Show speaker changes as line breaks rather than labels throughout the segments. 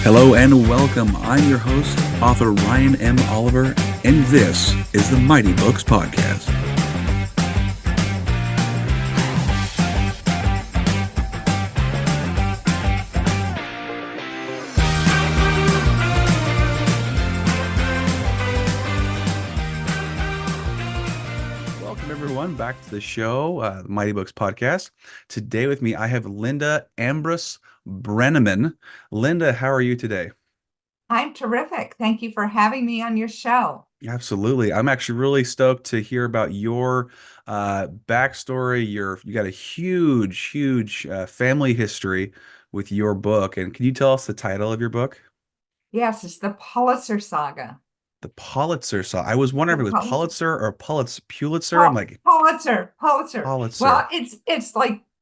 Hello and welcome. I'm your host, author Ryan M. Oliver, and this is the Mighty Books Podcast. Welcome everyone back to the show, the Mighty Books Podcast. Today with me, I have Linda Ambrose Broenniman. Linda, how are you today?
I'm terrific. Thank you for having me on your show.
Absolutely. I'm actually really stoked to hear about your backstory. You got a huge family history with your book. And can you tell us the title of your book?
Yes, it's the Pulitzer Saga.
The Pulitzer Saga. I was wondering if it was Pulitzer or Pulitzer. I'm like
Pulitzer.
Pulitzer.
Well, it's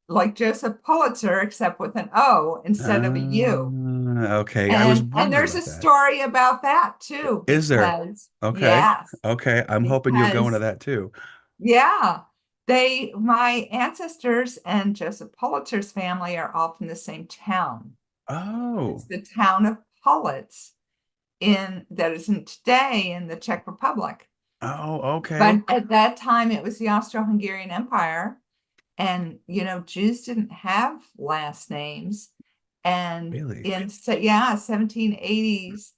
like Joseph Pulitzer, except with an O instead of a U.
Okay, I was wondering
And there's a
about that.
story about that too.
Is there? Okay.
Yes,
Okay. I'm hoping you'll go into that too.
yeah. My ancestors and Joseph Pulitzer's family are all from the same town.
Oh.
It's the town of Politz that isn't today in the Czech Republic.
Oh, okay.
But at that time, it was the Austro-Hungarian Empire. And, Jews didn't have last names. And
Really?
in 1780s,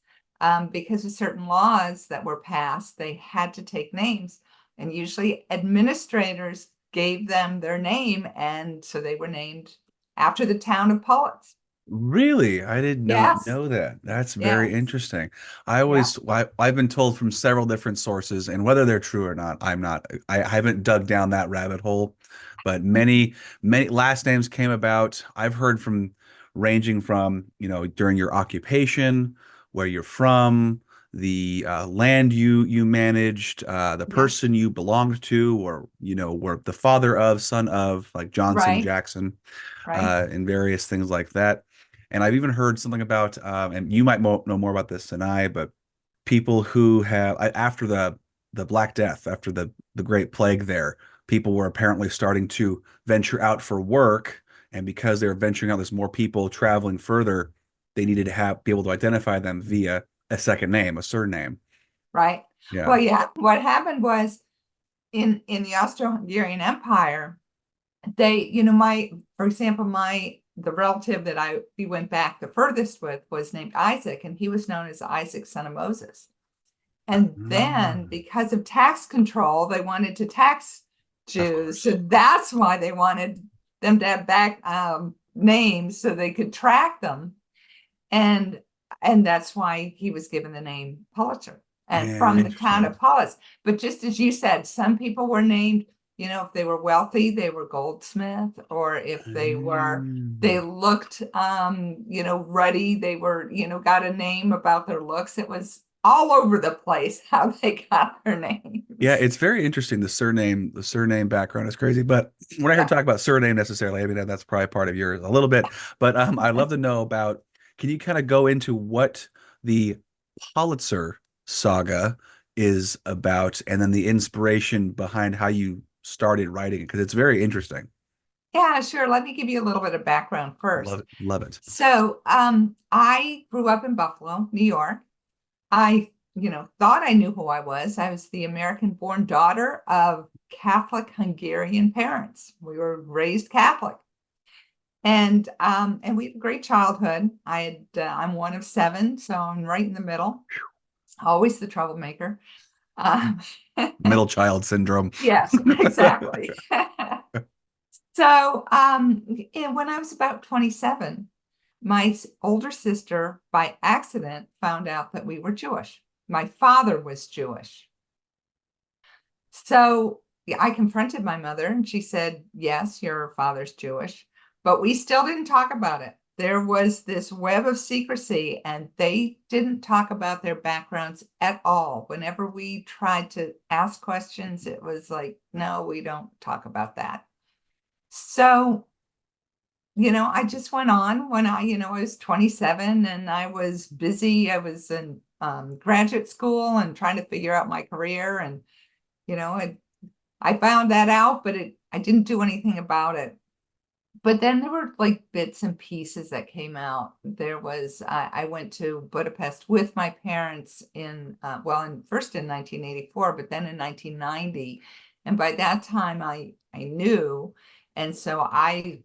because of certain laws that were passed, they had to take names. And usually administrators gave them their name. And so they were named after the town of Politz.
Really? I did not know that. That's very interesting. I've been told from several different sources, and whether they're true or not, I haven't dug down that rabbit hole, but many last names came about. I've heard from ranging from, during your occupation, where you're from, the land you managed, the person you belonged to, or, were the father of, son of, like Johnson, Jackson, and various things like that. And I've even heard something about, and you might know more about this than I, but people who have, after the Black Death, after the Great Plague there, people were apparently starting to venture out for work. And because they were venturing out, there's more people traveling further. They needed to be able to identify them via a second name, a surname.
Right.
Yeah.
Well, yeah. What happened was in the Austro-Hungarian Empire, for example, the relative that we went back the furthest with was named Isaac, and he was known as Isaac, son of Moses. And then because of tax control, they wanted to tax Jews. So that's why they wanted them to have back names so they could track them. And that's why he was given the name Pulitzer and from the town of Politz. But just as you said, some people were named, if they were wealthy, they were Goldsmith, or if they looked, ruddy, they were, got a name about their looks. It was all over the place how they got their names.
Yeah, it's very interesting. The surname background is crazy. But when I hear talk about surname necessarily, I mean, that's probably part of yours a little bit. But I'd love to know about, can you kind of go into what the Pulitzer Saga is about, and then the inspiration behind how you started writing it? Because it's very interesting.
Yeah, sure. Let me give you a little bit of background first.
Love it.
So I grew up in Buffalo, New York. I, thought I knew who I was. I was the American-born daughter of Catholic Hungarian parents. We were raised Catholic. And we had a great childhood. I'm one of 7, so I'm right in the middle. Always the troublemaker.
Middle child syndrome.
Yes, exactly. So when I was about 27, my older sister, by accident, found out that we were Jewish. My father was Jewish. So I confronted my mother, and she said, yes, your father's Jewish. But we still didn't talk about it. There was this web of secrecy, and they didn't talk about their backgrounds at all. Whenever we tried to ask questions, it was like, no, we don't talk about that. So, I just went on when I was 27 and I was busy. I was in graduate school and trying to figure out my career. And I found that out, but I didn't do anything about it. But then there were like bits and pieces that came out. There was, I went to Budapest with my parents first in 1984, but then in 1990. And by that time I knew. And so I,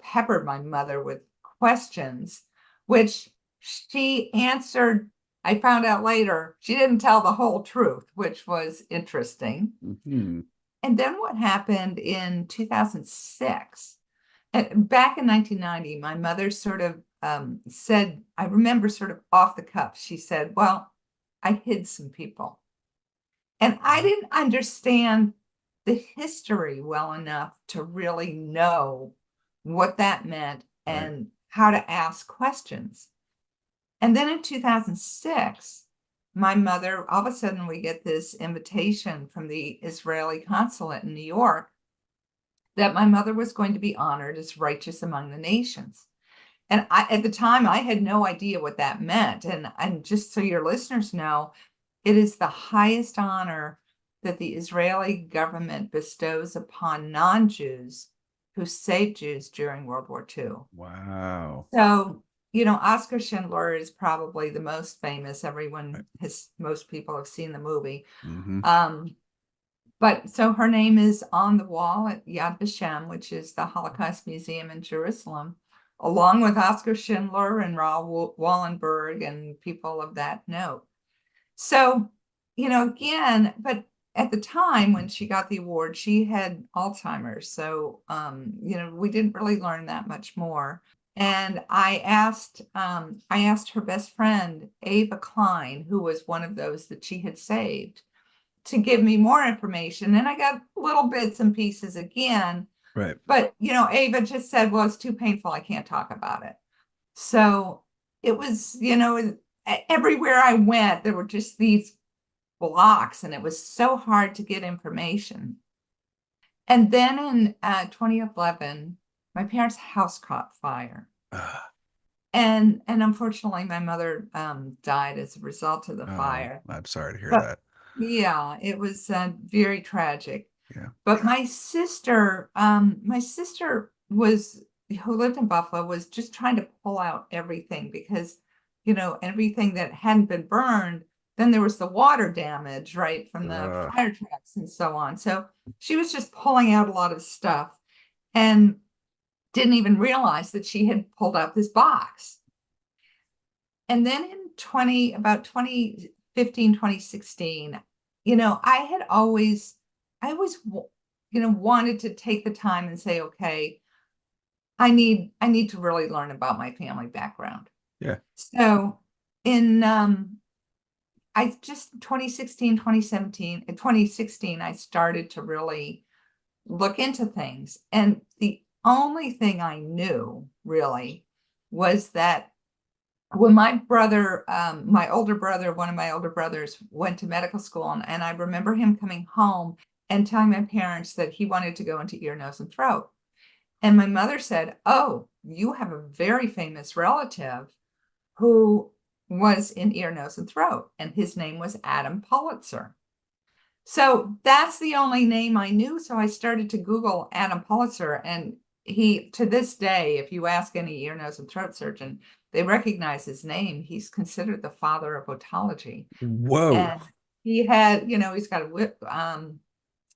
peppered my mother with questions, which she answered. I found out later she didn't tell the whole truth, which was interesting.
Mm-hmm.
And then what happened in 2006? And back in 1990, my mother sort of said, I remember sort of off the cuff, she said, well, I hid some people. And I didn't understand the history well enough to really know what that meant
Right.
and how to ask questions. And then in 2006, my mother, all of a sudden, we get this invitation from the Israeli consulate in New York that my mother was going to be honored as righteous among the nations. And at the time, I had no idea what that meant. And just so your listeners know, it is the highest honor that the Israeli government bestows upon non-Jews who saved Jews during World War II.
Wow.
So, Oscar Schindler is probably the most famous. Most people have seen the movie.
Mm-hmm.
But so her name is on the wall at Yad Vashem, which is the Holocaust Museum in Jerusalem, along with Oscar Schindler and Raoul Wallenberg and people of that note. So, again, but at the time when she got the award, she had Alzheimer's. So, we didn't really learn that much more. And I asked her best friend, Ava Klein, who was one of those that she had saved, to give me more information. And I got little bits and pieces again.
Right.
But, Ava just said, well, it's too painful. I can't talk about it. So it was, everywhere I went, there were just these blocks, and it was so hard to get information. And then in 2011, my parents' house caught fire. And unfortunately, my mother died as a result of the fire.
I'm sorry to hear
But
that.
yeah, it was very tragic.
Yeah.
But my sister who lived in Buffalo, was just trying to pull out everything because, everything that hadn't been burned, then there was the water damage, right, from the fire trucks and so on. So she was just pulling out a lot of stuff and didn't even realize that she had pulled out this box. And then in about 2015, 2016, I always, wanted to take the time and say, okay, I need to really learn about my family background.
Yeah.
So in 2016, 2017, in 2016, I started to really look into things. And the only thing I knew really was that when my brother, one of my older brothers went to medical school, and I remember him coming home and telling my parents that he wanted to go into ear, nose, and throat. And my mother said, oh, you have a very famous relative who was in ear, nose, and throat, and his name was Adam Pulitzer. So that's the only name I knew. So I started to Google Adam Pulitzer, and he, to this day, if you ask any ear, nose, and throat surgeon, they recognize his name. He's considered the father of otology.
Whoa.
And he had, he's got a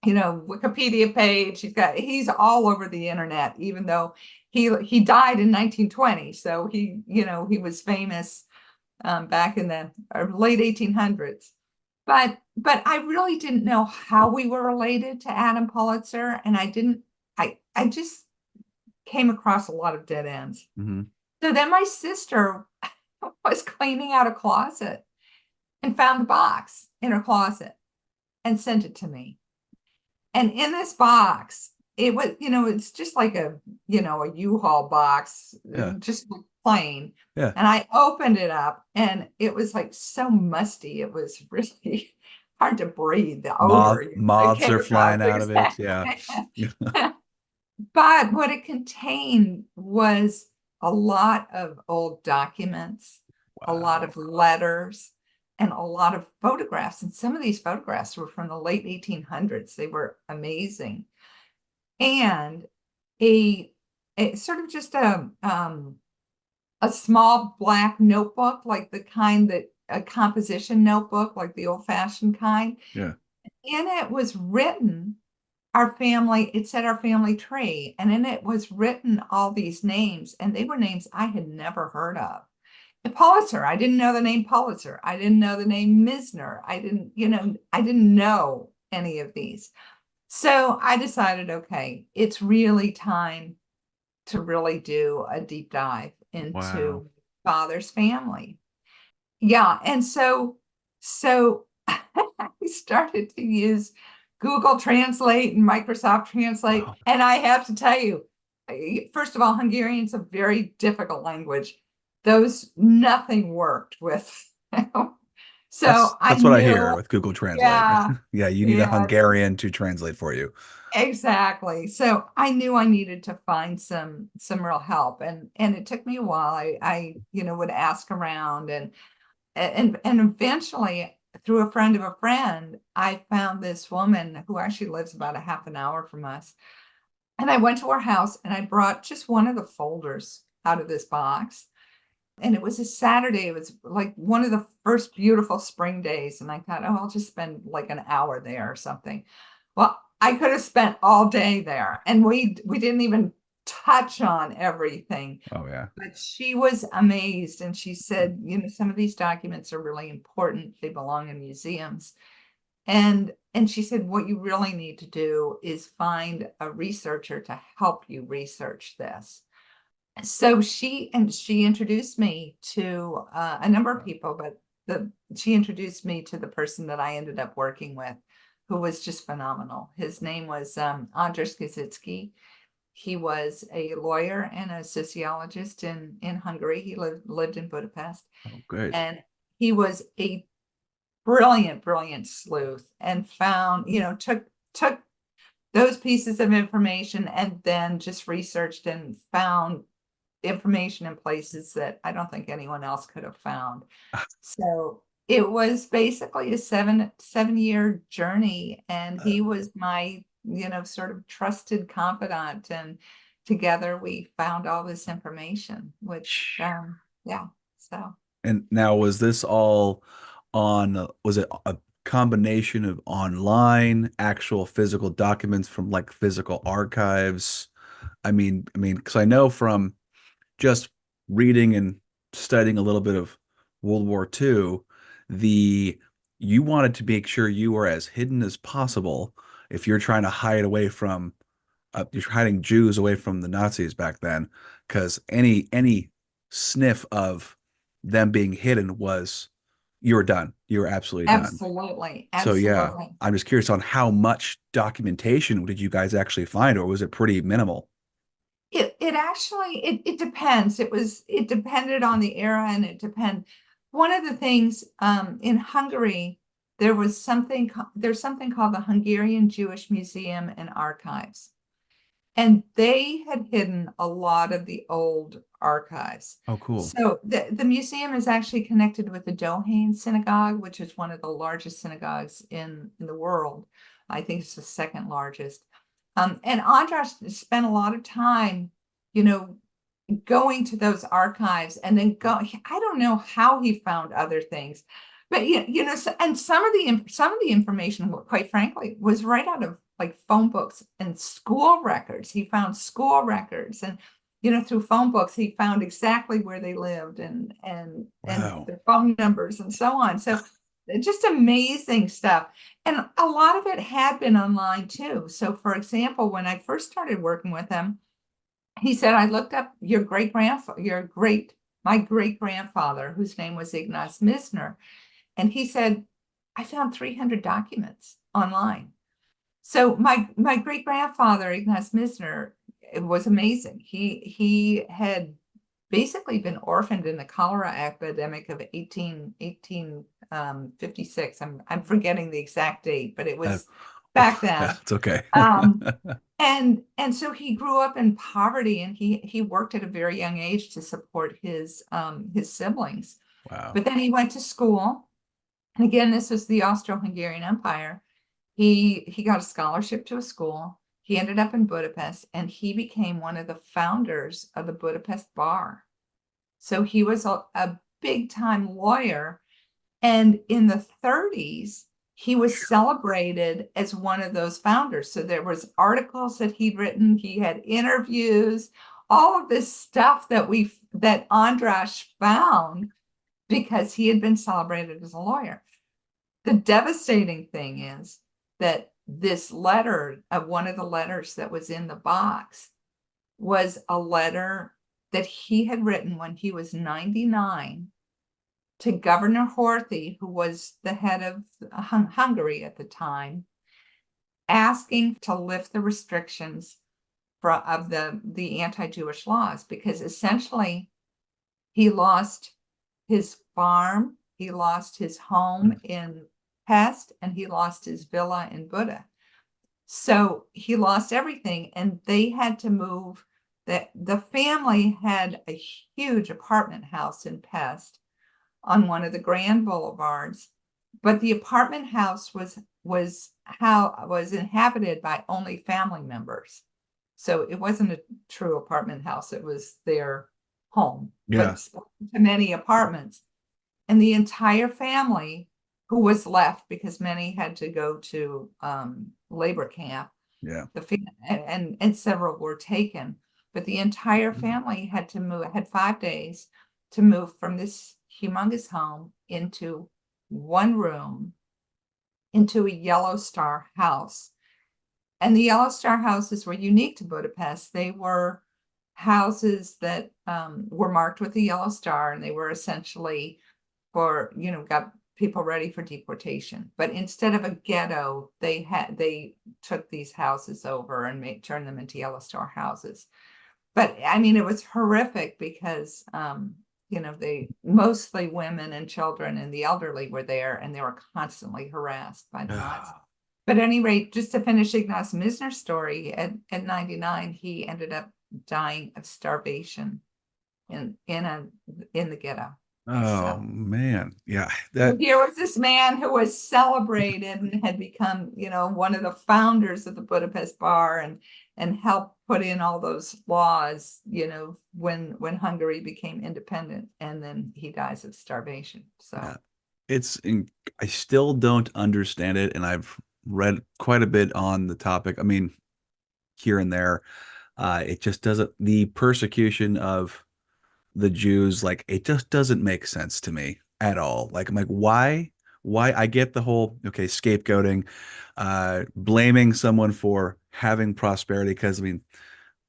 Wikipedia page. He's all over the internet, even though he died in 1920. So he was famous back in the late 1800s. But I really didn't know how we were related to Adam Pulitzer, and I just came across a lot of dead ends.
Mm-hmm.
So then my sister was cleaning out a closet and found the box in her closet and sent it to me. And in this box, it was, it's just like a U-Haul box, just plain.
Yeah.
And I opened it up, and it was like so musty. It was really hard to breathe. The odor.
Moths are flying out of it. Yeah.
But what it contained was a lot of old documents, a lot of letters, and a lot of photographs. And some of these photographs were from the late 1800s. They were amazing. And a, a sort of just a small black notebook, like the kind that a composition notebook, like the old-fashioned kind.
Yeah.
In it was written our family, it said our family tree, and in it was written all these names, and they were names I had never heard of. And Pulitzer, I didn't know the name Pulitzer. I didn't know the name Misner. I didn't know any of these. So I decided, okay, it's really time to really do a deep dive
Wow.
into father's family. Yeah, and so I started to use Google Translate and Microsoft Translate,
Wow.
and I have to tell you, first of all, Hungarian is a very difficult language. Those nothing worked with. So I
That's what I hear
knew,
with Google Translate.
yeah,
Yeah, you need a
yeah,
Hungarian to translate for you.
exactly. So I knew I needed to find some real help, and it took me a while. I would ask around, and eventually through a friend of a friend, I found this woman who actually lives about a half an hour from us. And I went to her house and I brought just one of the folders out of this box. And it was a Saturday. It was like one of the first beautiful spring days. And I thought, oh, I'll just spend like an hour there or something. Well, I could have spent all day there. And we didn't even touch on everything.
Oh yeah.
But she was amazed, and she said, some of these documents are really important. They belong in museums. And she said, what you really need to do is find a researcher to help you research this. So she introduced me to a number of people, but she introduced me to the person that I ended up working with, who was just phenomenal. His name was Andrzej Kazitsky. He was a lawyer and a sociologist in Hungary. He lived in Budapest,
Oh, good.
and he was a brilliant sleuth, and found, took those pieces of information and then just researched and found information in places that I don't think anyone else could have found. So it was basically a seven-year journey, and he was my, sort of trusted confidant, and together we found all this information, which yeah, so
And now, was this all on, was it a combination of online, actual physical documents from like physical archives? Because I know from just reading and studying a little bit of World War II, the you wanted to make sure you were as hidden as possible if you're trying to hide away from you're hiding Jews away from the Nazis back then, because any sniff of them being hidden was you were done. You were absolutely done.
absolutely,
So yeah,
absolutely.
I'm just curious on how much documentation did you guys actually find, or was it pretty minimal?
It actually, it depends. It depended on the era, and one of the things in Hungary, there's something called the Hungarian Jewish Museum and Archives. And they had hidden a lot of the old archives.
Oh, cool.
So the museum is actually connected with the Dohane Synagogue, which is one of the largest synagogues in the world. I think it's the second largest. And Andras spent a lot of time, you know, going to those archives, and then I don't know how he found other things, but and some of the information, quite frankly, was right out of like phone books and school records. He found school records, and through phone books he found exactly where they lived, and
Wow.
their phone numbers and so on. So just amazing stuff. And a lot of it had been online too. So for example, when I first started working with him, he said, I looked up my great grandfather, whose name was Ignaz Misner. And he said, I found 300 documents online. So my great grandfather, Ignaz Misner, it was amazing. He had basically been orphaned in the cholera epidemic of 1856. I'm forgetting the exact date, but it
Uh,
was back
yeah,
then.
it's okay.
And so he grew up in poverty, and he worked at a very young age to support his siblings.
Wow.
But then he went to school, And again, this was the Austro-Hungarian Empire. He got a scholarship to a school. He ended up in Budapest, and he became one of the founders of the Budapest Bar. So he was a big time lawyer. And in the 30s, he was celebrated as one of those founders. So there was articles that he'd written, he had interviews, all of this stuff that Andras found because he had been celebrated as a lawyer. The devastating thing is that this letter, one of the letters that was in the box, was a letter that he had written when he was 99 to Governor Horthy, who was the head of Hungary at the time, asking to lift the restrictions of the anti-Jewish laws, because essentially he lost his farm, he lost his home in Pest, and he lost his villa in Buda. So he lost everything, and they had to move. The family had a huge apartment house in Pest on one of the grand boulevards, but the apartment house was inhabited by only family members. So it wasn't a true apartment house, it was their home, but to many apartments. And the entire family who was left, because many had to go to labor camp, and several were taken, but the entire family had to move, had 5 days to move from this humongous home into one room, into a yellow star house. And the yellow star houses were unique to Budapest. They were houses that were marked with a yellow star, and they were essentially for, got people ready for deportation. But instead of a ghetto, they took these houses over and turned them into yellow star houses. But I mean, it was horrific because they mostly women and children and the elderly were there, and they were constantly harassed by the Nazis. But at any rate, just to finish Ignaz Misner's story, at 99, he ended up dying of starvation in the ghetto.
Oh man, yeah.
Here was this man who was celebrated and had become, one of the founders of the Budapest Bar, and helped put in all those laws, when Hungary became independent, and then he dies of starvation. So
I still don't understand it, and I've read quite a bit on the topic. I mean, here and there, it just doesn't. The persecution of the Jews, like, it just doesn't make sense to me at all. Like, I'm like, why? I get the whole, okay, scapegoating, blaming someone for having prosperity, because I mean,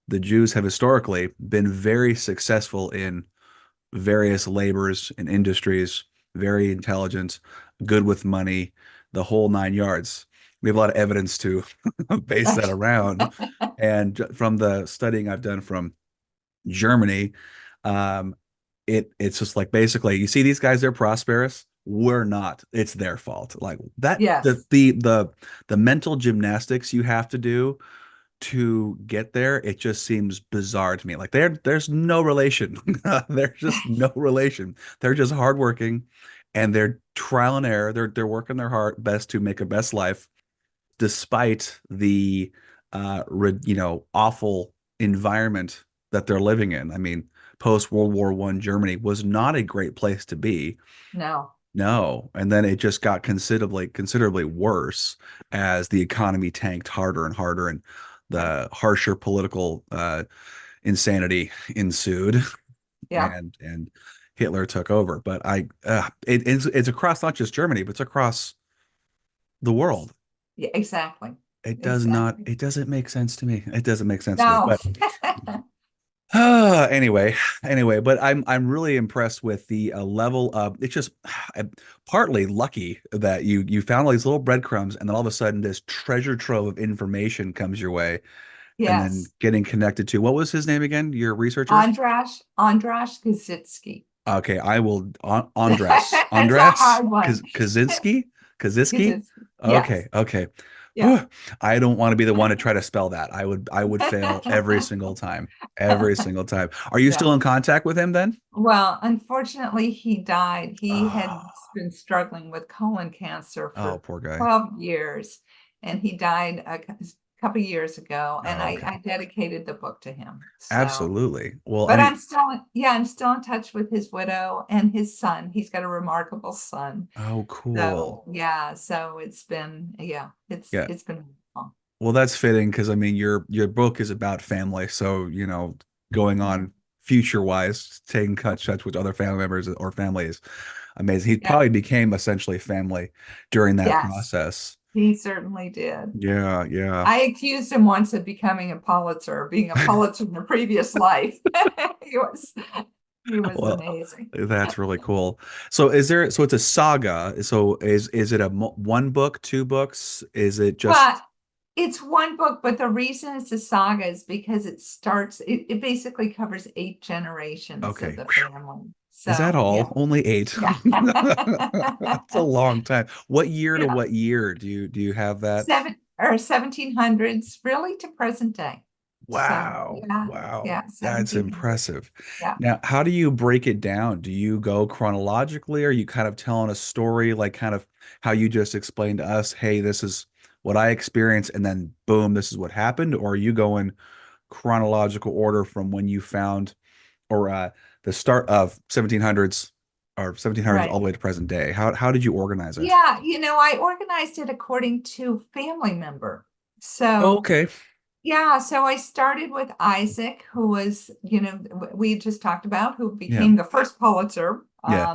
the Jews have historically been very successful in various labors and industries, very intelligent, good with money, the whole 9 yards. We have a lot of evidence to base that around. And from the studying I've done from Germany, it's just like, basically, you see these guys, they're prosperous. We're not. It's their fault. Like that.
Yes.
The mental gymnastics you have to do to get there, it just seems bizarre to me. Like there's no relation. There's just no relation. They're just hardworking, and they're trial and error. They're working their best to make a best life, despite the awful environment that they're living in. I mean, post World War I Germany was not a great place to be. No. And then it just got considerably worse as the economy tanked harder and harder, and the harsher political insanity ensued. And Hitler took over. But it's across not just Germany, but it's across the world.
Yeah, exactly.
It doesn't make sense to me. It doesn't make sense
to
me. But anyway, but I'm really impressed with the level of, it's just partly lucky that you found all these little breadcrumbs, and then all of a sudden this treasure trove of information comes your way.
Yes.
And then getting connected to, what was his name again? Your researcher?
Andras Kaczynski.
Okay, I will. Andras Kaczynski. Okay.
Yeah.
I don't want to be the one to try to spell that. I would fail every single time. Every single time. Are you
Yeah.
still in contact with him then?
Well, unfortunately, he died. He had
Oh,
been struggling with colon cancer
oh,
for
poor guy.
12 years, and he died a couple years ago. And
Oh,
I
okay.
dedicated the book to him. So,
Absolutely. Well, I
but
mean,
I'm still in touch with his widow and his son. He's got a remarkable son.
oh, cool.
So, yeah, so
Yeah.
it's been wonderful.
Well, that's fitting because I mean your book is about family, so going
Yeah.
on future wise, taking touch with other family members or families, amazing. He
Yeah.
probably became essentially family during that
Yes,
process.
he certainly did.
Yeah, yeah.
I accused him once of becoming a Pulitzer, being a Pulitzer in a previous life. He was he was
Well,
amazing.
that's really cool. So it's a saga. So is it a one book, two books? Is it
But
just
it's one book, but the reason it's a saga is because it basically covers 8 generations of
okay?
the
Whew.
family.
Is that
So yeah,
all? Only eight.
yeah.
That's a long time. What year to
Yeah.
what year do you have that?
1700s, really to present day. So
Wow.
yeah,
Wow.
yeah,
That's
1700s.
impressive.
Yeah.
Now, how do you break it down? Do you go chronologically? Or are you kind of telling a story like kind of how you just explained to us, hey, this is what I experienced, and then boom, this is what happened? Or are you going chronological order from when you found or the start of 1700s or 1700s all
Right.
the way to present day? How did you organize it?
Yeah, I organized it according to family member.
Oh,
So,
okay.
yeah, so I started with Isaac, who was, we just talked about, who
Yeah.
became the first Pulitzer.
Yeah.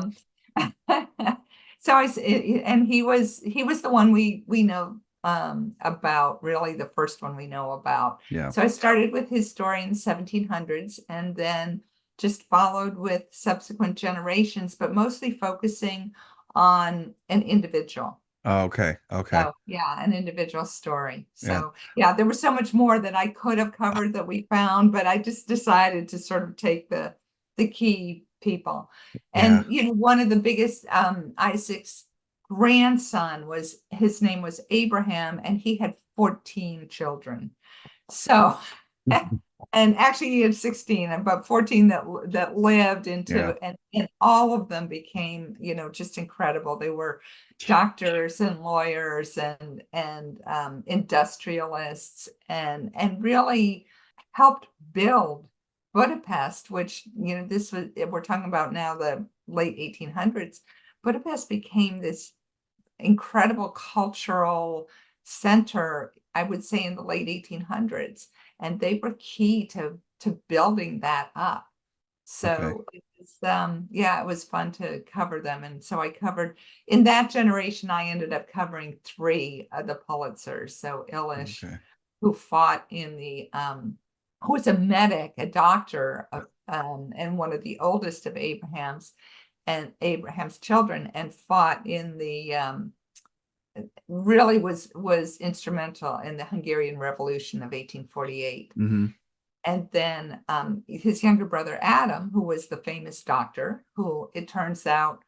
So and he was the one we know about, really the first one we know about.
Yeah.
So I started with his story in the 1700s and then just followed with subsequent generations, but mostly focusing on an individual.
Oh, okay. Okay.
So yeah, an individual story.
Yeah.
So yeah, there was so much more that I could have covered that we found, but I just decided to sort of take the key people.
Yeah.
And one of the biggest Isaac's grandson was his name was Abraham, and he had 14 children. So and actually he had 16, but 14 that lived
Yeah.
into, and all of them became, just incredible. They were doctors and lawyers and industrialists and really helped build Budapest, which, this was, we're talking about now the late 1800s. Budapest became this incredible cultural center, I would say, in the late 1800s, and they were key to building that up.
Okay.
So yeah, it was fun to cover them. And so I covered in that generation, I ended up covering three of the Pulitzers. So Illish,
Okay.
who fought who was a medic, a doctor, and one of the oldest of Abraham's children, and fought in the really was instrumental in the Hungarian Revolution of 1848.
Hmm.
And then his younger brother Adam, who was the famous doctor, who it turns out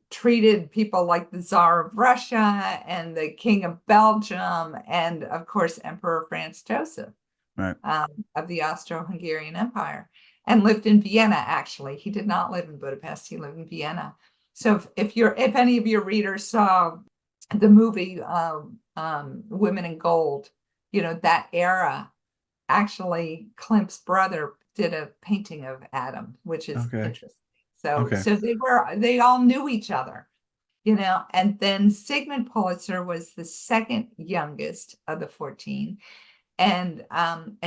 treated people like the Tsar of Russia and the King of Belgium, and of course Emperor Franz Joseph
Right.
of the Austro-Hungarian Empire, and lived in Vienna. Actually, he did not live in Budapest; he lived in Vienna. So if any of your readers saw the movie Women in Gold, that era, actually Klimt's brother did a painting of Adam, which is
Okay.
interesting. So
Okay.
so they all knew each other, and then Sigmund Pulitzer was the second youngest of the 14. And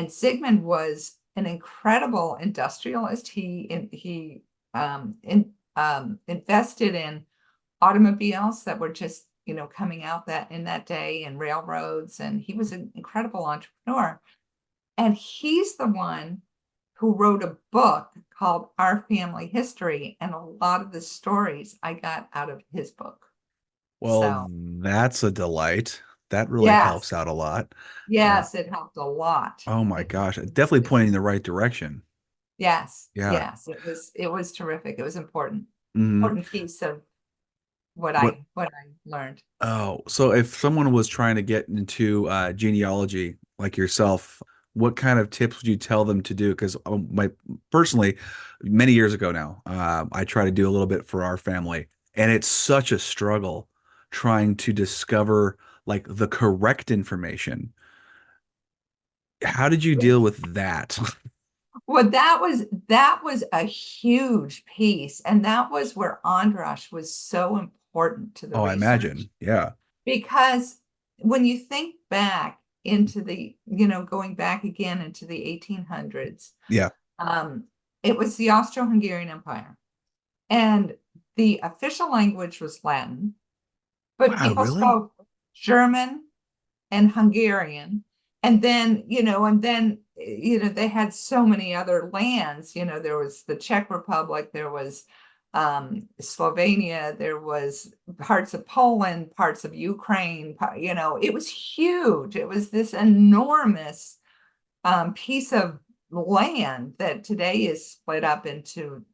Sigmund was an incredible industrialist. He invested in automobiles that were just coming out that in that day, and railroads, and he was an incredible entrepreneur. And he's the one who wrote a book called Our Family History, and a lot of the stories I got out of his book.
Well,
So
that's a delight. That really helps
yes,
out a lot. Uh,
yes, it helped a lot.
oh my
It
gosh, definitely
really
pointing
did.
in the right direction.
Yes,
Yeah.
yes, it was terrific. It was important,
Hmm.
important piece of
What?
what I learned.
Oh, so if someone was trying to get into genealogy like yourself, what kind of tips would you tell them to do? Because my personally, many years ago now, I try to do a little bit for our family, and it's such a struggle trying to discover like the correct information. How did you deal with that?
Well, that was a huge piece, and that was where Andras was so important to the
Oh, I
research
imagine. Yeah.
because when you think back into going back again into the 1800s,
Yeah.
um, it was the Austro-Hungarian Empire, and the official language was Latin, but
Wow,
people
really?
spoke German and Hungarian. And then they had so many other lands. There was the Czech Republic, there was Slovenia, there was parts of Poland, parts of Ukraine. It was huge. It was this enormous piece of land that today is split up into,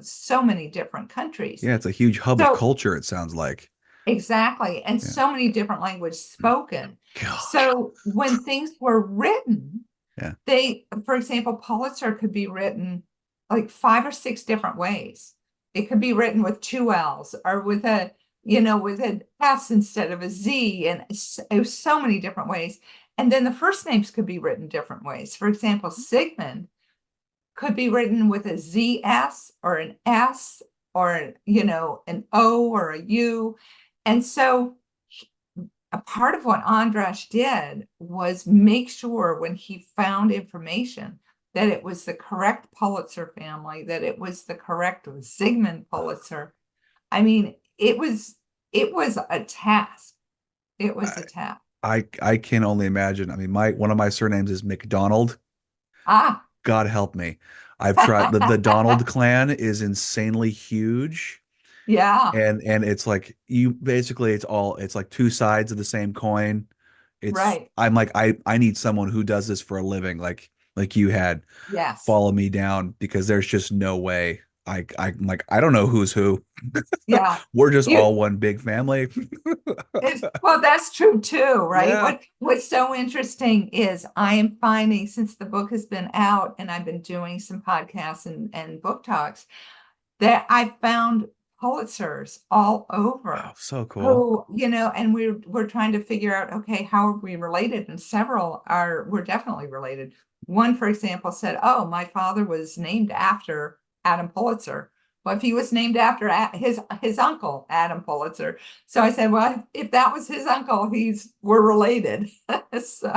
so many different countries.
Yeah, it's a huge hub of
So
culture, it sounds like.
exactly. And
Yeah.
so many different languages spoken.
Gosh.
So when things were written,
Yeah.
for example, Pulitzer could be written like 5 or 6 different ways. It could be written with 2 L's or with an S instead of a Z. And it was so many different ways. And then the first names could be written different ways. For example, Sigmund could be written with a ZS or an S or, an O or a U. And so a part of what Andras did was make sure when he found information that it was the correct Pulitzer family, that it was the correct Zygmunt Pulitzer. I mean, it was a task. It was
I
a task.
I can only imagine. I mean, my one of my surnames is McDonald.
Ah,
God help me. I've tried the Donald clan is insanely huge.
yeah,
And it's like you basically it's like two sides of the same coin. It's
right.
I'm like I need someone who does this for a living like you had
Yes.
follow me down because there's just no way I'm like I don't know who's who.
Yeah.
We're just
You
all one big family.
well, that's true too, right?
Yeah.
What's so interesting is I am finding since the book has been out and I've been doing some podcasts and book talks that I found Pulitzers all
Oh,
over
so cool.
who, and we're trying to figure out, okay, how are we related? And several we're definitely related. One, for example, said, "Oh, my father was named after Adam Pulitzer." Well, if he was named after his uncle, Adam Pulitzer. So I said, well, if that was his uncle, we're related. So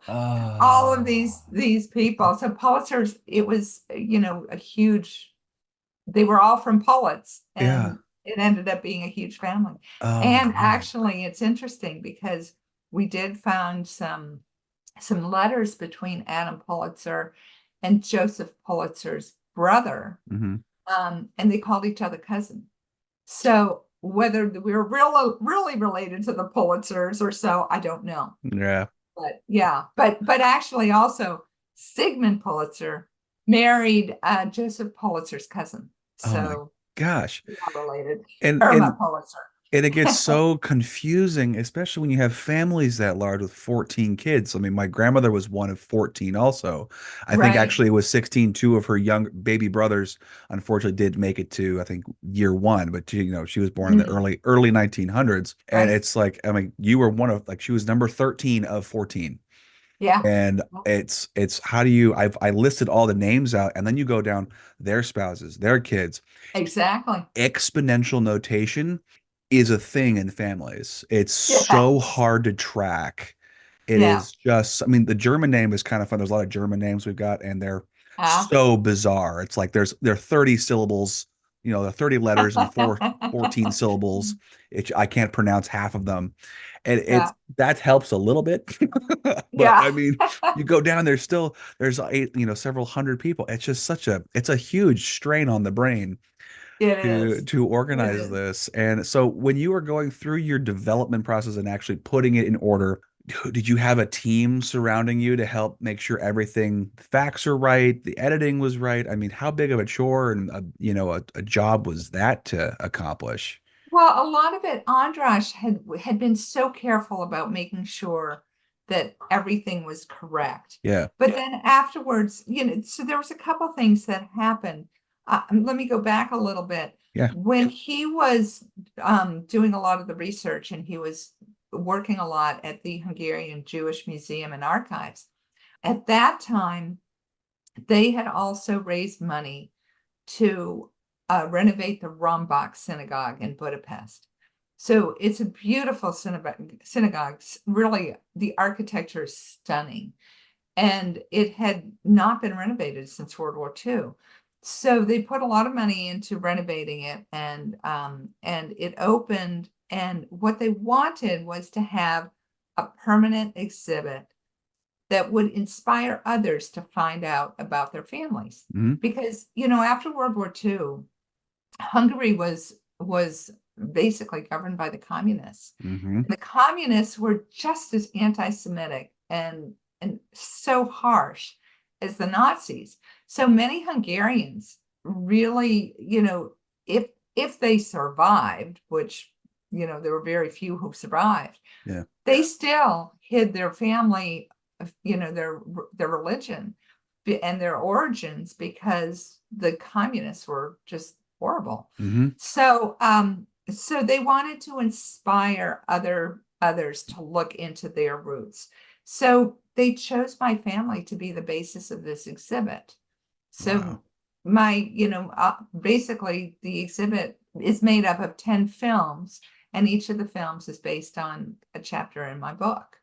all of
Oh,
these people. So Pulitzer's, it was, a huge, they were all from Pulitz,
yeah.
and it ended up being a huge family.
Oh
And
man.
actually, it's interesting because we did find some letters between Adam Pulitzer and Joseph Pulitzer's brother,
Hmm.
and they called each other cousin. So whether we were really related to the Pulitzers or so, I don't know.
Yeah.
But yeah, but actually also Sigmund Pulitzer married Joseph Pulitzer's cousin.
Oh my
So
gosh.
not related.
And
Irma
and
Pulitzer.
and it gets so confusing, especially when you have families that large with 14 kids. I mean, my grandmother was one of 14 also. I think
Right,
actually it was 16. Two of her young baby brothers unfortunately did make it to, I think, year one, but she was born in the
mm,
early 1900s. And
right.
it's like, I mean, you were one of like she was number 13 of 14.
Yeah,
And it's how do you I listed all the names out and then you go down their spouses, their kids.
exactly.
Exponential notation is a thing in families. It's so
Yes.
hard to track. It
Yeah.
is just, I mean, the German name is kind of fun. There's a lot of German names we've got, and they're
Ah.
so bizarre. It's like there are 30 syllables, there are 30 letters and 14 syllables. I can't pronounce half of them. And
Yeah.
that helps a little bit. But
Yeah.
I mean, you go down, there's several hundred people. It's a huge strain on the brain
It
to
is. It
organize
is.
this. And so when you were going through your development process and actually putting it in order, did you have a team surrounding you to help make sure everything the facts are right, the editing was right? I mean, how big of a chore and a job was that to accomplish?
Well, a lot of it, Andras had been so careful about making sure that everything was correct.
Yeah.
But then afterwards, so there was a couple things that happened. Let me go back a little bit.
Yeah.
When he was doing a lot of the research and he was working a lot at the Hungarian Jewish Museum and Archives, at that time, they had also raised money to renovate the Rombach Synagogue in Budapest. So it's a beautiful synagogue. Really, the architecture is stunning. And it had not been renovated since World War II. So they put a lot of money into renovating it, and it opened. And what they wanted was to have a permanent exhibit that would inspire others to find out about their families.
Hmm.
Because, after World War II, Hungary was basically governed by the communists.
Hmm.
The communists were just as anti-Semitic and so harsh as the Nazis. So many Hungarians really, if they survived, which there were very few who survived,
Yeah.
they still hid their family, their religion and their origins because the communists were just horrible.
Hmm.
So they wanted to inspire others to look into their roots. So they chose my family to be the basis of this exhibit. So
Wow.
basically the exhibit is made up of 10 films, and each of the films is based on a chapter in my book.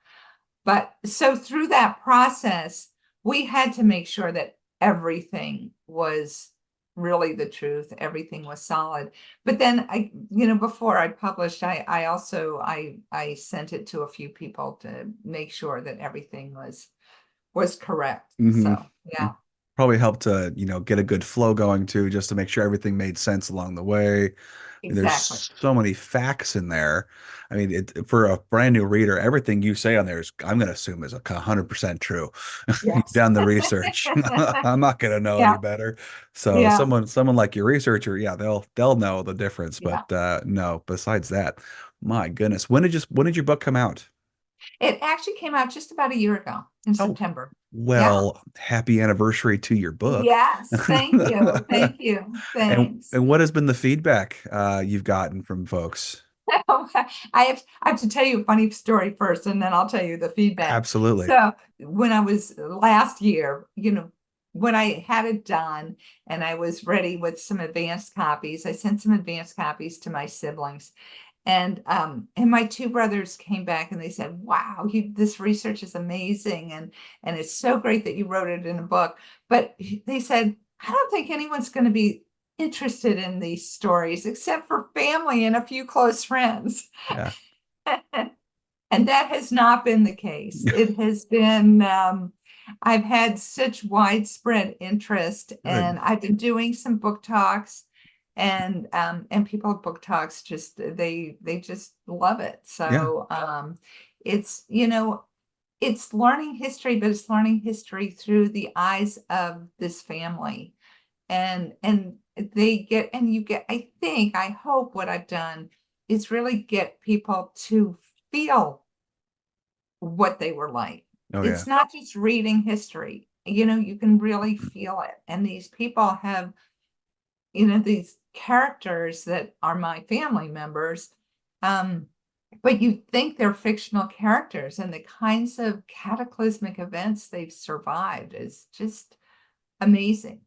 But so through that process, we had to make sure that everything was really the truth, everything was solid. But then before I published, I sent it to a few people to make sure that everything was correct.
Hmm.
So yeah,
Probably helped to, get a good flow going too, just to make sure everything made sense along the way.
exactly.
There's so many facts in there. I mean, for a brand new reader, everything you say on there is, I'm going to assume, is 100% true. You've
Yes.
done the research. I'm not going to know any
Yeah,
better. So
yeah,
someone like your researcher, yeah, they'll know the difference.
yeah.
But no, besides that, my goodness, when did your book come out?
It actually came out just about a year ago in
Oh,
September. Yeah.
well, happy anniversary to your book.
Yes. Thank you. Thank you. Thanks.
And what has been the feedback you've gotten from folks?
I have to tell you a funny story first, and then I'll tell you the feedback.
Absolutely.
So when I was last year, when I had it done and I was ready with some advanced copies, I sent some advanced copies to my siblings. And my two brothers came back and they said, "Wow, this research is amazing, and it's so great that you wrote it in a book." But they said, "I don't think anyone's going to be interested in these stories except for family and a few close friends."
Yeah.
And that has not been the case. It has been, I've had such widespread interest,
Good.
and I've been doing some book talks, and people at book talks just they just love it.
Yeah.
So it's it's learning history, but it's learning history through the eyes of this family, and they get and you get I hope what I've done is really get people to feel what they were like.
Oh yeah.
It's not just reading history, you can really feel it. And these people have, these characters that are my family members. But you think they're fictional characters, and the kinds of cataclysmic events they've survived is just amazing.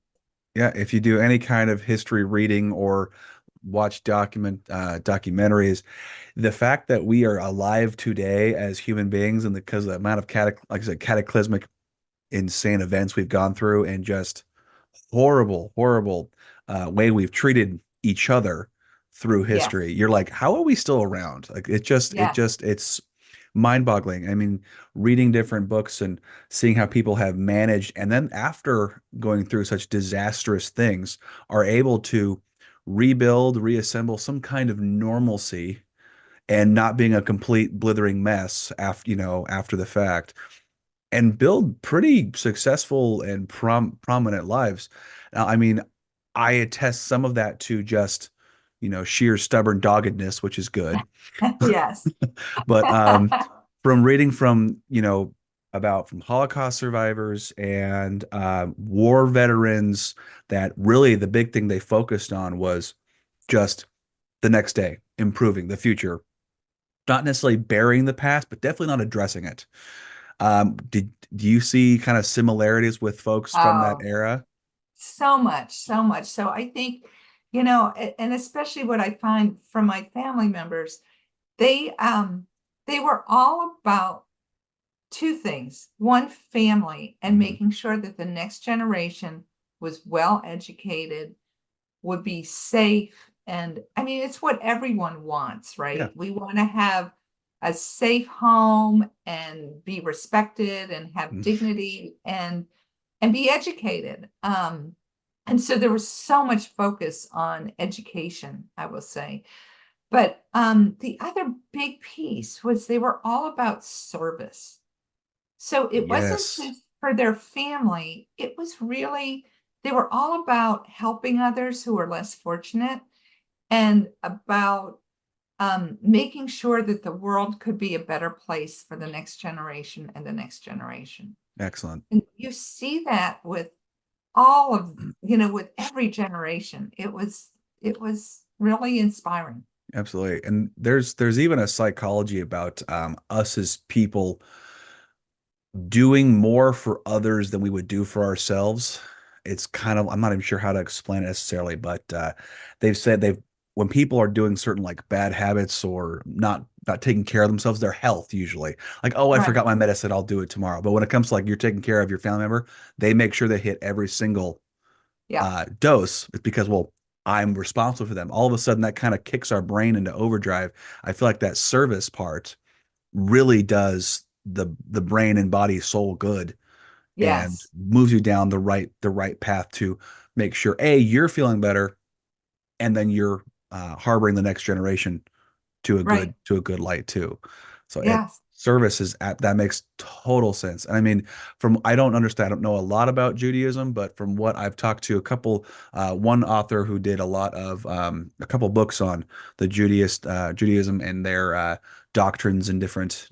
Yeah. If you do any kind of history reading or watch documentaries, the fact that we are alive today as human beings, and because of the amount of like I said, cataclysmic, insane events we've gone through, and just horrible way we've treated each other through history.
Yes,
You're like, how are we still around? Like
yes,
it's mind-boggling. I mean, reading different books and seeing how people have managed, and then after going through such disastrous things, are able to rebuild, reassemble some kind of normalcy and not being a complete blithering mess after the fact, and build pretty successful and prominent lives. Now, I mean, I attest some of that to just sheer stubborn doggedness, which is good.
Yes.
But from reading from Holocaust survivors and war veterans, that really the big thing they focused on was just the next day, improving the future, not necessarily burying the past, but definitely not addressing it. Do you see kind of similarities with folks from that
Oh,
era?
so much, so much. So I think, and especially what I find from my family members, they they were all about two things. One, family, and
Mhm.
making sure that the next generation was well educated, would be safe. And I mean, it's what everyone wants,
Yeah.
right? We want to have a safe home and be respected and have
Mm.
dignity and be educated. And so there was so much focus on education, I will say. But the other big piece was they were all about service. So it wasn't
Yes.
just for their family, it was really, they were all about helping others who were less fortunate and about making sure that the world could be a better place for the next generation and the next generation.
Excellent.
And you see that with all of, with every generation. It was really inspiring.
Absolutely. And there's even a psychology about us as people doing more for others than we would do for ourselves. It's kind of, I'm not even sure how to explain it necessarily, but they've said when people are doing certain like bad habits or not taking care of themselves, their health usually, like, oh, I
Right.
forgot my medicine, I'll do it tomorrow. But when it comes to like you're taking care of your family member, they make sure they hit every single
Yeah.
dose. It's because, well, I'm responsible for them. All of a sudden, that kind of kicks our brain into overdrive. I feel like that service part really does the brain and body soul good and
Yes.
moves you down the right path to make sure you're feeling better, and then you're harboring the next generation
Right.
to a good light too. So it
Yes.
service is that makes total sense. And I mean, from I don't understand, I don't know a lot about Judaism, but from what I've talked to a couple, one author who did a couple books on the Judaism and their doctrines and different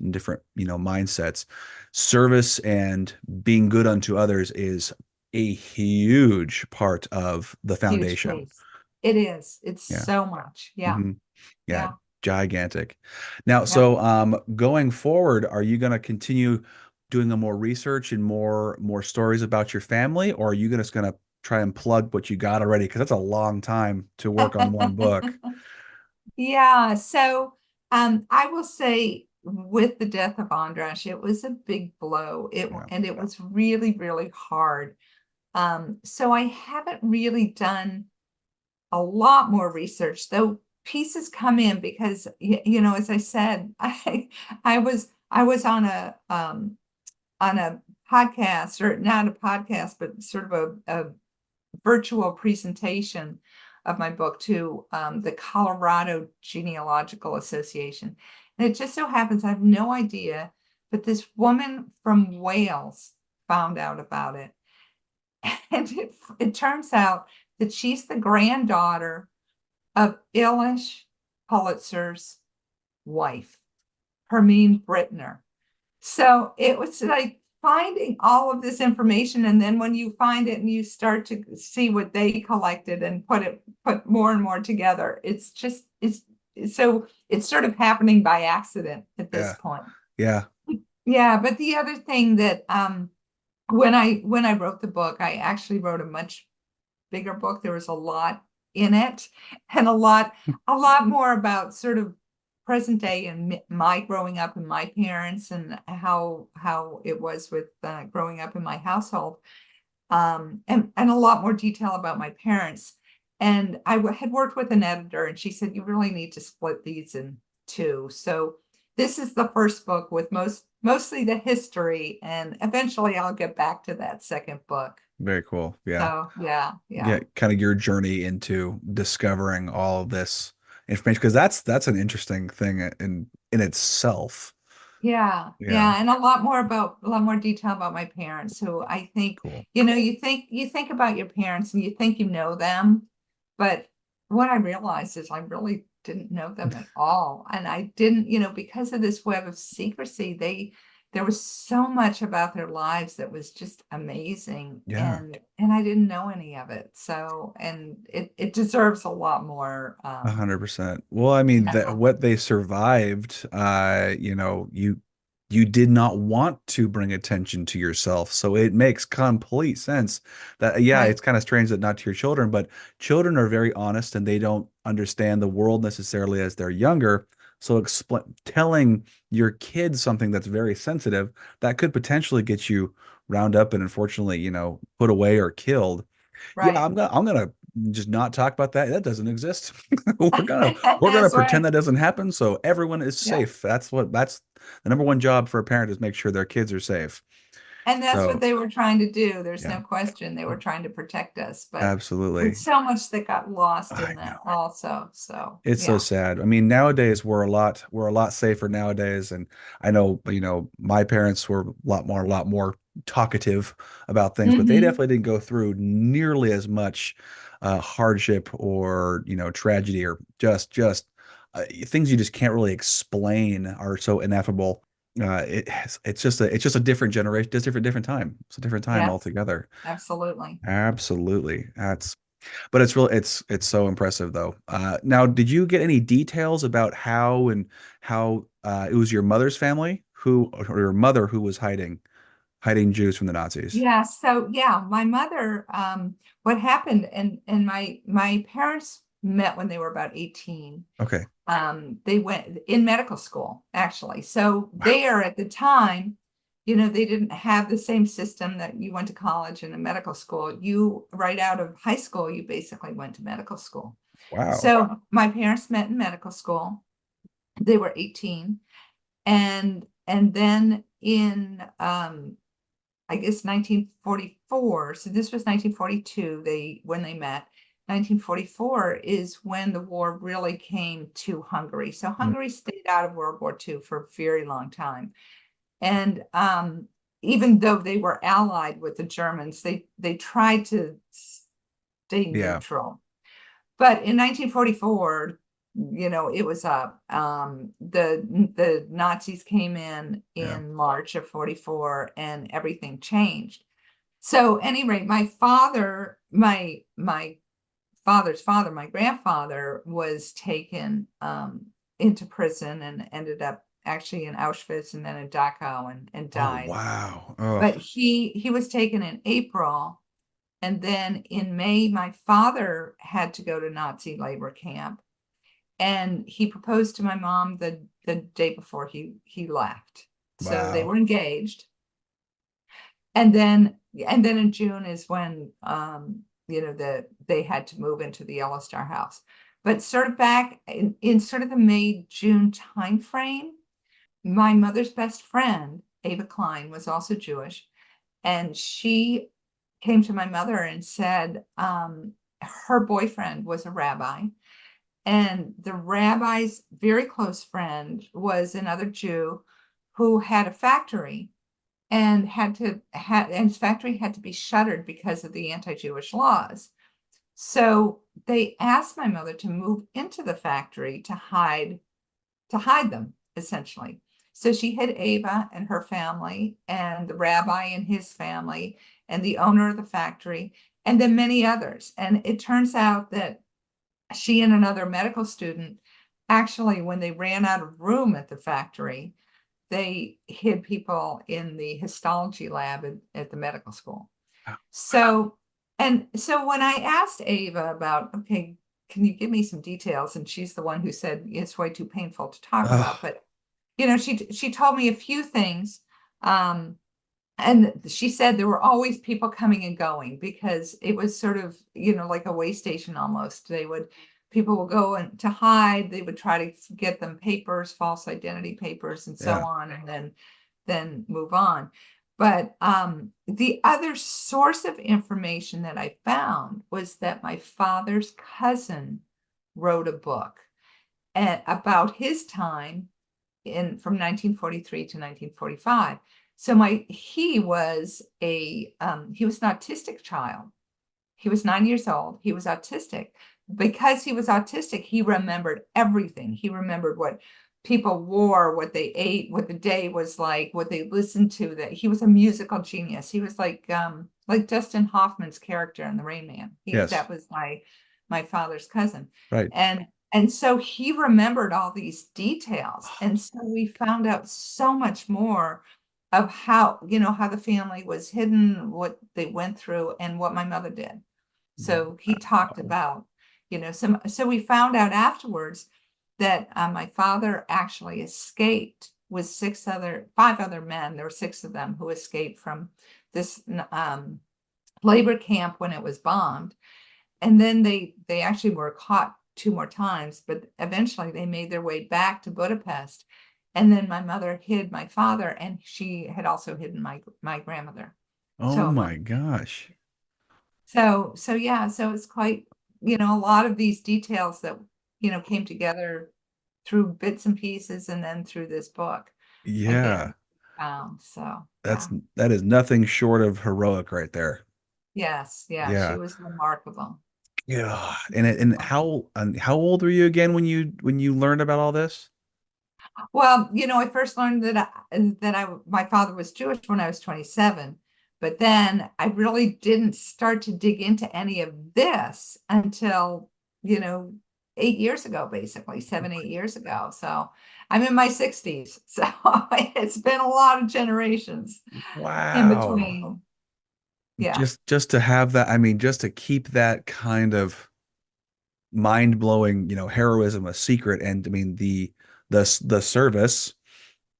mindsets. Service and being good unto others is a huge part of the
Huge
foundation.
piece. It is. It's
Yeah.
so much. Yeah.
hmm Yeah,
Yeah.
gigantic. Now,
Yeah.
so going forward, are you going to continue doing a more research and more stories about your family, or are you just going to try and plug what you got already? Because that's a long time to work on one book.
Yeah. So I will say with the death of Andras, it was a big blow.
Yeah.
And it was really, really hard. So I haven't really done a lot more research, though pieces come in because as I said, I was on a podcast, or not a podcast, but sort of a virtual presentation of my book to the Colorado Genealogical Association. And it just so happens, I have no idea, but this woman from Wales found out about it. And it turns out that she's the granddaughter of Ilish Pulitzer's wife, Hermine Brittner. So it was like finding all of this information. And then when you find it and you start to see what they collected and put more and more together, so it's sort of happening by accident at this
Yeah.
point.
Yeah.
Yeah, but the other thing that when I wrote the book, I actually wrote a much bigger book. There was a lot in it, and a lot more about sort of present day and my growing up and my parents and how it was with growing up in my household, and a lot more detail about my parents. And I had worked with an editor, and she said, you really need to split these in two. So this is the first book with mostly the history, and eventually I'll get back to that second book.
Very cool. Yeah.
So yeah,
Yeah.
yeah,
Kind of your journey into discovering all of this information, because that's an interesting thing in itself.
yeah,
Yeah.
yeah, and a lot more detail about my parents, who I think,
Cool.
you think about your parents and you think you know them, but what I realized is I really didn't know them at all. And I didn't, because of this web of secrecy, there was so much about their lives that was just amazing.
Yeah.
And I didn't know any of it. So, and it deserves a lot more
100%. Well, I mean that
attention.
what they survived, you did not want to bring attention to yourself. So it makes complete sense that yeah,
Right,
it's kind of strange that not to your children, but children are very honest and they don't understand the world necessarily as they're younger. So explain telling your kids something that's very sensitive that could potentially get you round up and unfortunately, put away or killed. Yeah,
right.
I'm gonna just not talk about that. That doesn't exist. We're gonna
That's
pretend
right.
that doesn't happen so everyone is
Yeah.
safe. That's the number one job for a parent is make sure their kids are safe.
And that's what
So
they were trying to do. There's
yeah,
no question. They were trying to protect us, but with
absolutely.
so much that got lost
I
in
know.
that also. So
It's so
yeah.
sad. I mean, nowadays we're a lot safer nowadays, and I know, my parents were a lot more talkative about things, but they
Hmm.
definitely didn't go through nearly as much hardship or, tragedy or things you just can't really explain are so ineffable. It's just a different generation, just different time. It's a different time
Yes,
altogether.
absolutely.
Absolutely. But it's so impressive though. Now, did you get any details about how it was your mother's family or your mother who was hiding Jews from the Nazis?
Yeah. So yeah, my mother, what happened, and my parents met when they were about 18.
Okay.
They went in medical school, actually. So
Wow.
there at the time, they didn't have the same system that you went to college and a medical school. You, right out of high school, you basically went to medical school.
Wow.
So my parents met in medical school. They were 18. And then in I guess 1944, so this was 1942, when they met. 1944 is when the war really came to Hungary. So
Mm,
Hungary stayed out of World War II for a very long time. And even though they were allied with the Germans, they tried to stay
yeah.
neutral. But in 1944, it was up. The Nazis came
Yeah.
in March of 44, and everything changed. So, anyway, my father's father, my grandfather, was taken into prison and ended up actually in Auschwitz and then in Dachau and
Oh,
died.
wow. Oh,
But he was taken in April, and then in May, my father had to go to Nazi labor camp, and he proposed to my mom the day before he left. So they
wow.
were engaged, and then in June is when they had to move into the Yellow Star house. But sort of back in sort of the May June timeframe, my mother's best friend Ava Klein was also Jewish, and she came to my mother and said her boyfriend was a rabbi, and the rabbi's very close friend was another Jew who had a factory and and his factory had to be shuttered because of the anti-Jewish laws. So they asked my mother to move into the factory to hide them, essentially. So she hid Ava and her family, and the rabbi and his family, and the owner of the factory, and then many others. And it turns out that she and another medical student, actually, when they ran out of room at the factory, they hid people in the histology lab at the medical school. So, and so when I asked Ava about, okay, can you give me some details? And she's the one who said it's way too painful to talk about.
Oh,
But she told me a few things. And she said there were always people coming and going because it was sort of, like a way station almost. People would go and to hide, they would try to get them papers, false identity papers, and so
yeah.
on, and then move on. But the other source of information that I found was that my father's cousin wrote a book about his time from 1943 to 1945. So he was an autistic child. He was 9 years old. He was autistic, because he was autistic, he remembered everything. He remembered what people wore, what they ate, what the day was like, what they listened to. That he was a musical genius. He was like Dustin Hoffman's character in The Rain Man.
Yes.
That was my father's cousin.
Right.
And so he remembered all these details. And so we found out so much more of how, how the family was hidden, what they went through, and what my mother did. So he talked
Wow.
about, so we found out afterwards that my father actually escaped with five other men. There were six of them who escaped from this labor camp when it was bombed. And then they actually were caught two more times, but eventually they made their way back to Budapest. And then my mother hid my father, and she had also hidden my grandmother.
Oh
So
my gosh.
so yeah, so it's quite, a lot of these details that, came together through bits and pieces and then through this book
Yeah.
again found. So
That's
yeah.
that is nothing short of heroic right there.
Yes, yeah, she
Yeah.
was remarkable.
Yeah. And how old were you again when you learned about all this?
Well, I first learned my father was Jewish when I was 27, but then I really didn't start to dig into any of this until, you know, 8 years ago, basically, 7, 8 years ago. So I'm in my 60s. So it's been a lot of generations in
Wow.
between. Yeah.
Just to have that, I mean, just to keep that kind of mind-blowing, heroism a secret. And I mean the service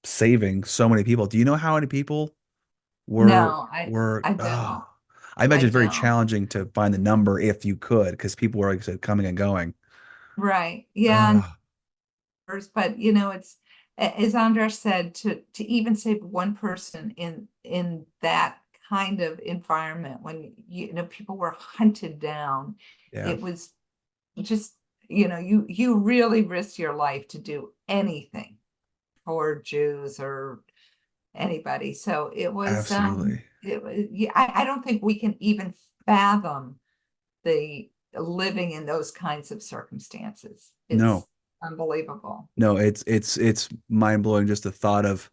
saving so many people. Do you know how many people were
No,
were
I
oh,
don't.
I
I
imagine it's very
don't.
challenging to find the number if you could, because people were, like I said, coming and going.
Right. Yeah.
Oh,
But it's as Andres said, to even save one person in that kind of environment when people were hunted down,
yeah,
it was just you really risk your life to do anything for Jews or anybody. So
absolutely.
it was yeah, I don't think we can even fathom the living in those kinds of circumstances. It's
No,
unbelievable.
no, it's mind-blowing just the thought of,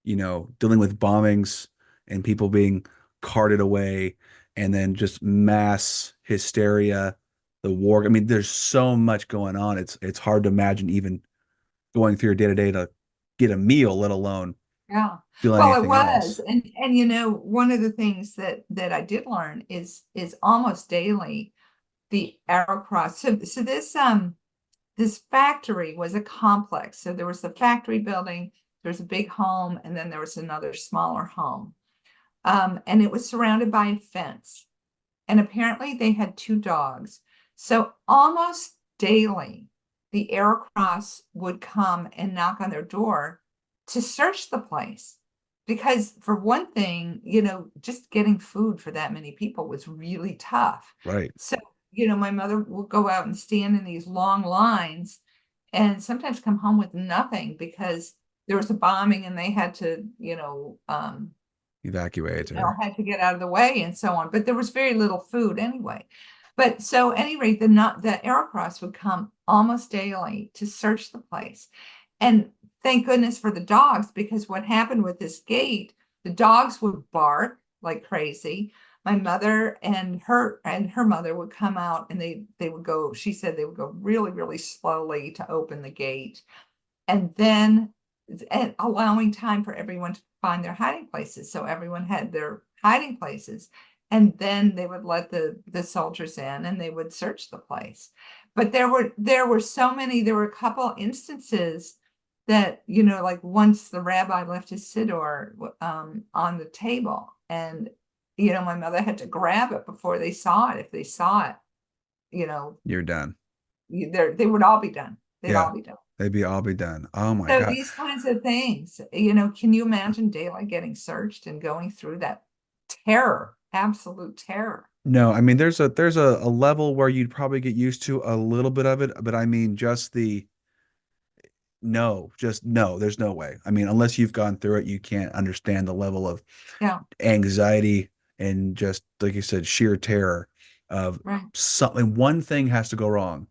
dealing with bombings and people being carted away and then just mass hysteria, the war. I mean, there's so much going on. It's hard to imagine even going through your day to day to get a meal, let alone
Yeah.
doing
Well, it
anything
was.
else.
And one of the things that I did learn is almost daily the arrow cross. So this factory was a complex. So there was the factory building, there was a big home, and then there was another smaller home. And it was surrounded by a fence. And apparently they had two dogs. So almost daily, the Air Cross would come and knock on their door to search the place. Because for one thing, just getting food for that many people was really tough.
Right.
So, my mother would go out and stand in these long lines and sometimes come home with nothing because there was a bombing and they had to,
Evacuate or
had to get out of the way and so on. But there was very little food anyway. But so at any rate, the Aerocross would come almost daily to search the place. And thank goodness for the dogs, because what happened with this gate, the dogs would bark like crazy. My mother and her mother would come out and they would go, she said they would go really, really slowly to open the gate. And then and allowing time for everyone to find their hiding places. So everyone had their hiding places. And then they would let the soldiers in and they would search the place. But there were so many, there were a couple instances that, like once the rabbi left his siddur on the table, and my mother had to grab it before they saw it. If they saw it, you know,
you're done.
they would all be done. They'd
Yeah.
all be done.
They'd be all be done. Oh my
So
God.
these kinds of things, can you imagine daylight getting searched and going through that terror, absolute terror?
No, I mean there's a level where you'd probably get used to a little bit of it, but I mean just the no, just no, there's no way. I mean, unless you've gone through it, you can't understand the level of
Yeah.
anxiety and just like you said, sheer terror of
Right.
something. One thing has to go wrong.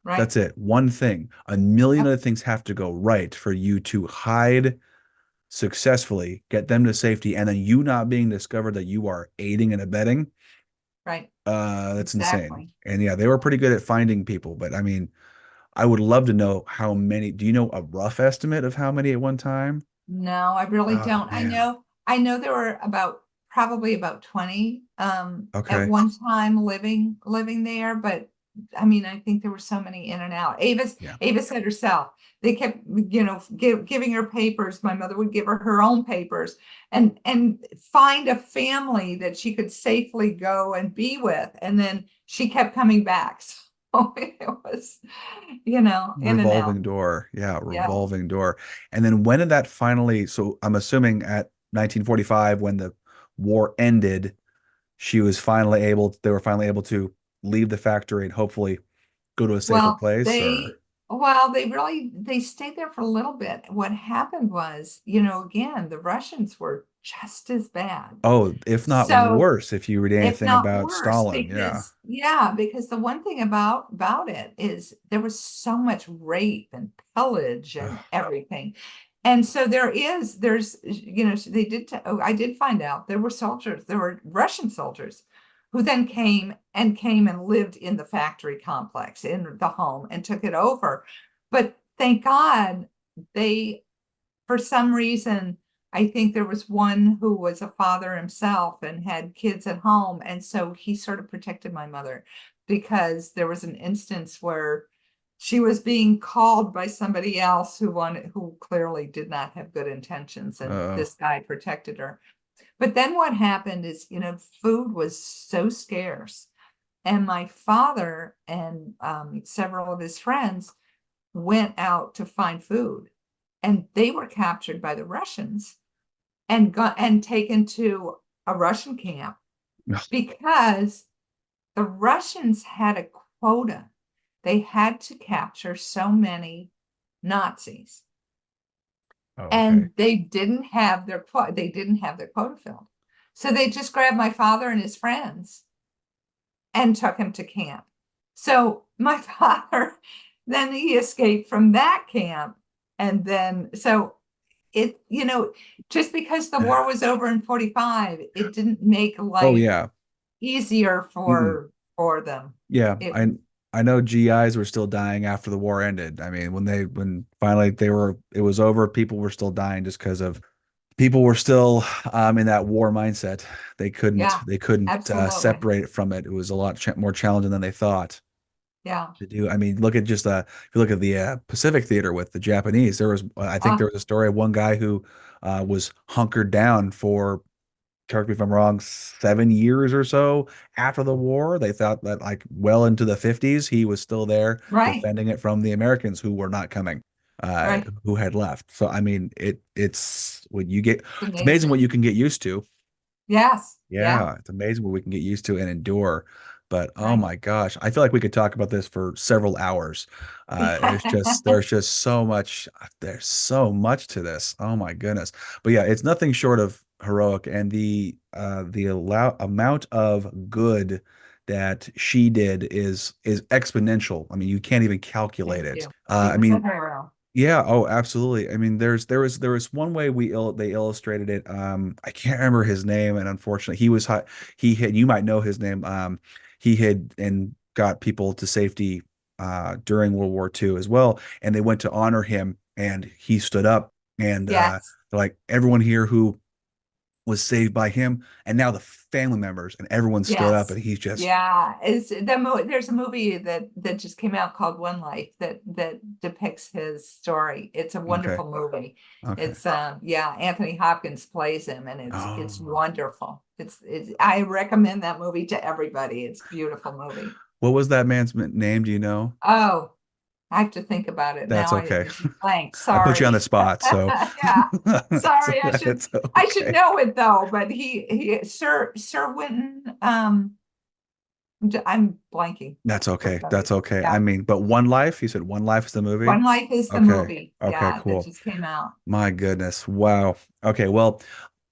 Right.
That's it. One thing. A million
Yep.
other things have to go right for you to hide successfully, get them to safety, and then you not being discovered that you are aiding and abetting.
Right.
That's insane.
Exactly.
And yeah, they were pretty good at finding people, but I mean, I would love to know how many. Do you know a rough estimate of how many at one time?
No, I really
Oh
don't.
man.
I know there were about probably about 20 at
Okay.
one time living there, but I mean, I think there were so many in and out.
Yeah.
Ava said herself, they kept, giving her papers. My mother would give her her own papers and find a family that she could safely go and be with. And then she kept coming back. So it was, in and out.
Revolving door. Yeah,
Yeah.
revolving door. And then when did that finally, so I'm assuming at 1945 when the war ended, they were finally able to leave the factory and hopefully go to a safer
Well,
place or
they stayed there for a little bit. What happened was, again, the Russians were just as bad.
oh, if not
So
worse, if you read
if
anything
not
about
worse,
Stalin. Yeah.
because the one thing about it is there was so much rape and pillage and
Ugh.
everything. And so I did find out there were Russian soldiers who then came and lived in the factory complex, in the home, and took it over. But thank God they, for some reason, I think there was one who was a father himself and had kids at home. And so he sort of protected my mother, because there was an instance where she was being called by somebody else who clearly did not have good intentions, and
Uh,
this guy protected her. But then what happened is, food was so scarce, and my father and several of his friends went out to find food, and they were captured by the Russians and taken to a Russian camp, because the Russians had a quota. They had to capture so many Nazis,
oh, okay.
and they didn't have their quota filled. So they just grabbed my father and his friends and took him to camp. So my father, then he escaped from that camp. And then, so it, just because the war was over in 45, it didn't make
Oh
life
yeah.
easier
Mm-mm.
for them.
Yeah.
It,
I know GIs were still dying after the war ended. I mean, when finally it was over, people were still dying just because of people were still in that war mindset.
yeah,
They couldn't
absolutely.
separate it from it. It was a lot more challenging than they thought
Yeah.
to do. I mean, look at just if you look at the Pacific Theater with the Japanese, I think there
Ah,
was a story of one guy who was hunkered down for, correct me if I'm wrong, 7 years or so after the war. They thought that like well into the 50s, he was still there
right,
defending it from the Americans who were not coming,
right.
who had left. So I mean, it's what you get.
It's
It's amazing what
amazing.
you can get used to.
Yes. Yeah.
Yeah, it's amazing what we can get used to and endure. But oh
Right.
my gosh, I feel like we could talk about this for several hours. There's so much to this. Oh my goodness. But yeah, it's nothing short of heroic, and the amount of good that she did is exponential. I mean, you can't even calculate
Thank
it.
you. She
I
was a
mean,
hero.
yeah, oh, absolutely. I mean, there was one way they illustrated it. I can't remember his name, and unfortunately, he had, you might know his name. He had and got people to safety during World War II as well, and they went to honor him, and he stood up, and
Yes.
they're like everyone here who was saved by him, and now the family members and everyone stood up,
Yes.
and he's just
Yeah. There's a movie that just came out called One Life that depicts his story. It's a
okay,
wonderful movie.
okay.
It's yeah, Anthony Hopkins plays him, and it's
Oh,
wonderful. It's I recommend that movie to everybody. It's a beautiful movie.
what was that man's name? Do you know?
Oh, I have to think about it
That's
now.
okay.
It's blank.
I put you on the
Sorry.
spot, so
Yeah. Sorry.
it's
I should
okay.
know it though, but he Sir Winton, I'm blanking.
That's okay.
Sorry.
That's okay. I
Yeah.
mean, but One Life, you said One Life is the movie?
One Life is the
Okay.
movie.
Okay,
Yeah, that
cool.
just came out.
My goodness. Wow. Okay, well,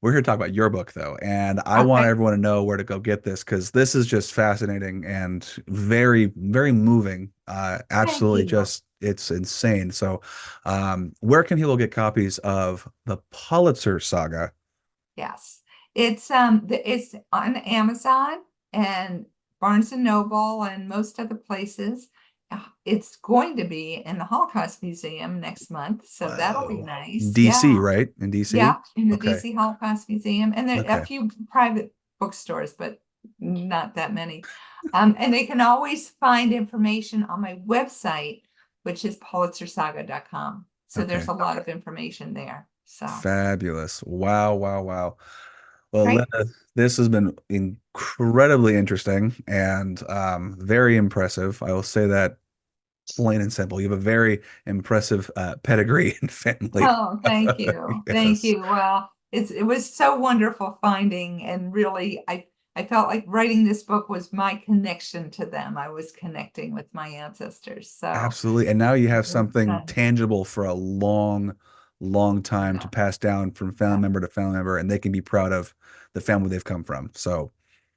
we're here to talk about your book though, and I want
Okay.
everyone to know where to go get this because this is just fascinating and very, very moving.
Thank
Absolutely,
you.
just it's insane. So, where can people get copies of the Pulitzer Saga?
Yes. It's on Amazon and Barnes and Noble and most other places. It's going to be in the Holocaust Museum next month, so that'll be
Whoa,
nice.
DC,
Yeah.
right? In DC?
Yeah, in the
Okay,
DC Holocaust Museum, and there are a
okay,
few private bookstores, but not that many. And they can always find information on my website, which is pulitzersaga.com. So there's
okay.
a lot of information there. So
Fabulous. Wow, wow, wow. Well,
great.
Linda, this has been incredibly interesting and very impressive. I will say that plain and simple. You have a very impressive pedigree and family.
Oh, thank you. Thank
Yes,
you. Well, it was so wonderful finding, and really I felt like writing this book was my connection to them. I was connecting with my ancestors. So
absolutely. And now you
it
have
was
something tangible for a long, long time to
yeah,
pass down from family
yeah.
member to family member, and they can be proud of the family they've come from. So,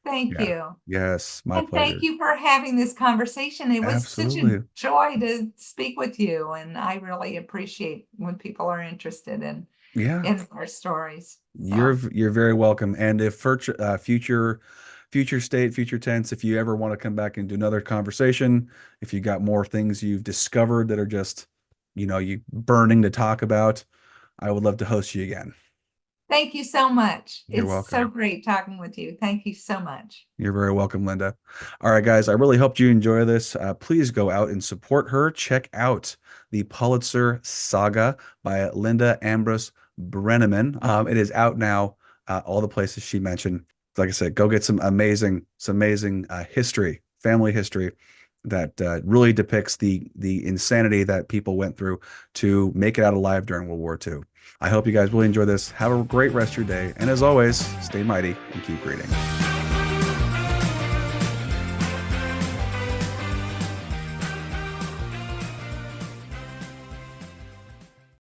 Thank
yeah.
you.
Yes, my
And thank
pleasure.
you for having this conversation. It was such a
Absolutely.
joy to speak with you, and I really appreciate when people are interested
Yeah.
in our stories.
You're
So
you're very welcome. And if for future state, future tense, if you ever want to come back and do another conversation, if you got more things you've discovered that are just, you burning to talk about, I would love to host you again.
thank you so much.
You're
It's so
welcome.
great talking with you. Thank you so much.
You're very welcome, Linda. All right, guys, I really hoped you enjoy this. Please go out and support her. Check out the Pulitzer Saga by Linda Ambrose Broenniman. It is out now, all the places she mentioned. Like I said, go get some amazing history, family history that really depicts the insanity that people went through to make it out alive during World War II. I hope you guys really enjoy this. Have a great rest of your day. And as always, stay mighty and keep reading.